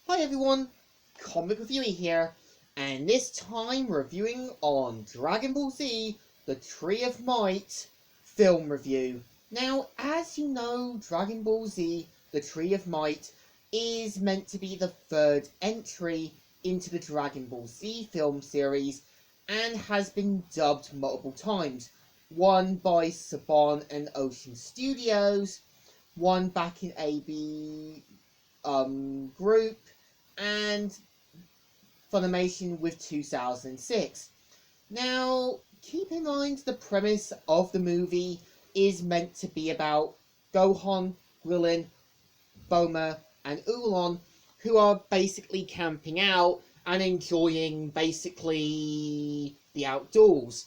Hi everyone, Comic Reviewer here, and this time reviewing on Dragon Ball Z, The Tree of Might film review. Now, as you know, Dragon Ball Z, The Tree of Might is meant to be the third entry into the Dragon Ball Z film series and has been dubbed multiple times. One by Saban and Ocean Studios, one back in AB Group, and Funimation with 2006. Now, keep in mind the premise of the movie is meant to be about Gohan, Krillin, Bulma, and Oolong, who are basically camping out and enjoying basically the outdoors.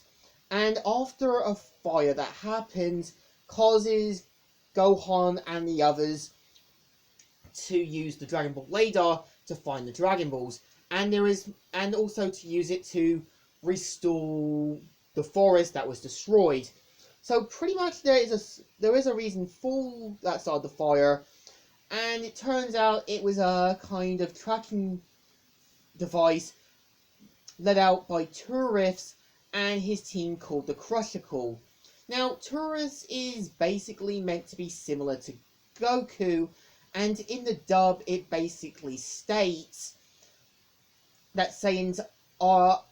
And after a fire that happens, causes Gohan and the others to use the Dragon Ball radar to find the Dragon Balls, and also to use it to restore the forest that was destroyed. So pretty much there is a reason for that started the fire, and it turns out it was a kind of tracking device led out by Turles and his team called the Crucicle. Now, Turles is basically meant to be similar to Goku, and in the dub it basically states that Saiyans are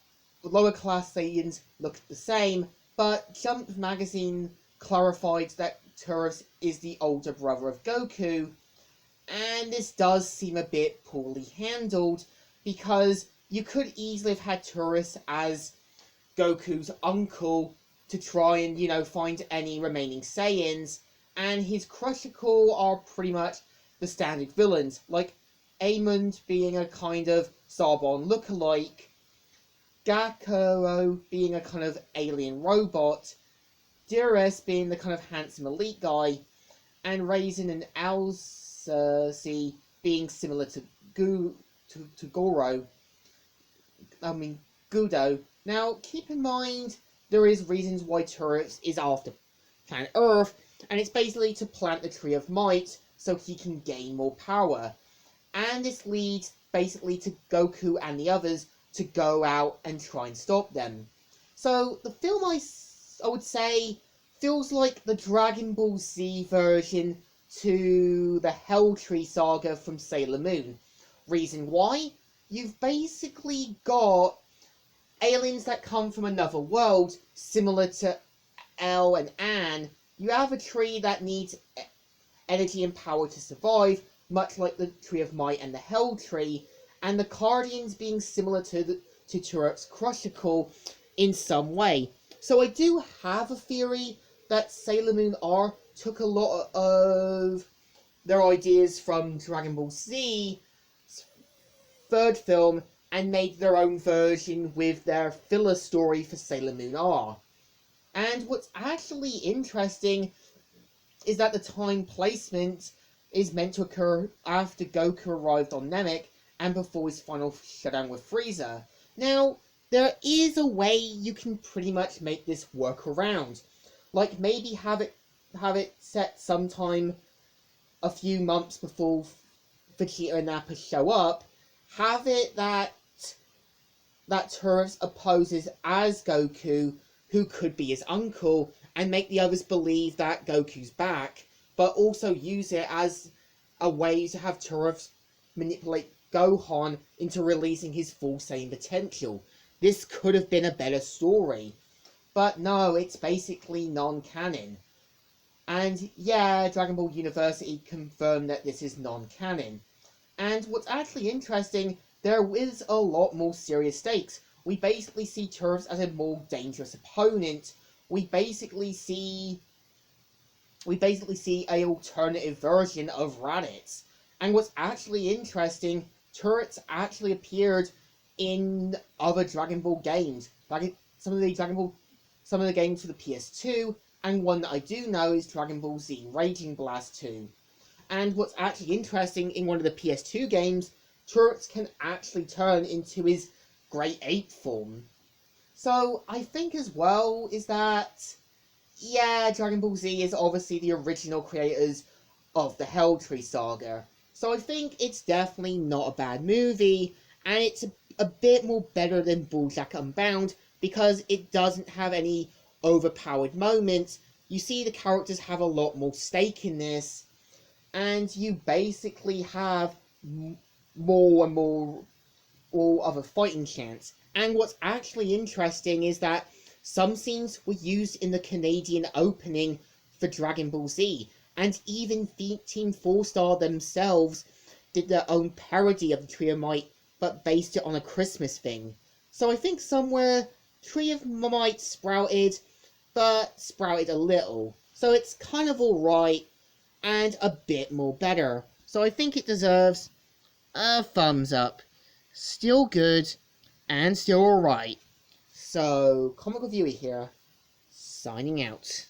lower class Saiyans look the same, but Jump magazine clarified that Turles is the older brother of Goku, and this does seem a bit poorly handled because you could easily have had Turles as Goku's uncle to try and, find any remaining Saiyans, and his Crucicle are pretty much the standard villains, like Amond being a kind of Sarbon lookalike, Gakuro being a kind of alien robot, Dures being the kind of handsome elite guy, and Raisin and Alcee being similar to Goro. Gudo. Now, keep in mind, there is reasons why Turles is after planet Earth, and it's basically to plant the Tree of Might so he can gain more power. And this leads basically to Goku and the others to go out and try and stop them. So the film, I would say, feels like the Dragon Ball Z version to the Hell Tree saga from Sailor Moon. Reason why? You've basically got aliens that come from another world, similar to El and Anne. You have a tree that needs energy and power to survive, much like the Tree of Might and the Hell Tree, and the Guardians being similar to Turret's Crucicle in some way. So I do have a theory that Sailor Moon R took a lot of their ideas from Dragon Ball Z third film and made their own version with their filler story for Sailor Moon R. And what's actually interesting is that the time placement is meant to occur after Goku arrived on Namek and before his final showdown with Frieza. Now, there is a way you can pretty much make this work around. Like maybe have it set sometime a few months before Vegeta and Nappa show up. Have it that Turles opposes as Goku, who could be his uncle, and make the others believe that Goku's back, but also use it as a way to have Turles manipulate Gohan into releasing his full Saiyan potential. This could have been a better story, but no, it's basically non-canon. And yeah, Dragon Ball University confirmed that this is non-canon. And what's actually interesting, there is a lot more serious stakes. We basically see Turles as a more dangerous opponent. We basically see a alternative version of Raditz. And what's actually interesting, Turrets actually appeared in other Dragon Ball games. Some of the games for the PS2, and one that I do know is Dragon Ball Z Raging Blast 2. And what's actually interesting, in one of the PS2 games, Turrets can actually turn into his Great Ape form. So I think as well is that, yeah, Dragon Ball Z is obviously the original creators of the Hell Tree saga. So I think it's definitely not a bad movie, and it's a bit more better than BoJack Unbound because it doesn't have any overpowered moments. You see the characters have a lot more stake in this, and you basically have more and more all of a fighting chance. And what's actually interesting is that some scenes were used in the Canadian opening for Dragon Ball Z, and even Team 4-Star themselves did their own parody of the Tree of Might, but based it on a Christmas thing. So I think somewhere Tree of Might sprouted, but sprouted a little. So it's kind of alright, and a bit more better. So I think it deserves a thumbs up. Still good, and still alright. So, Comic Reviewer here, signing out.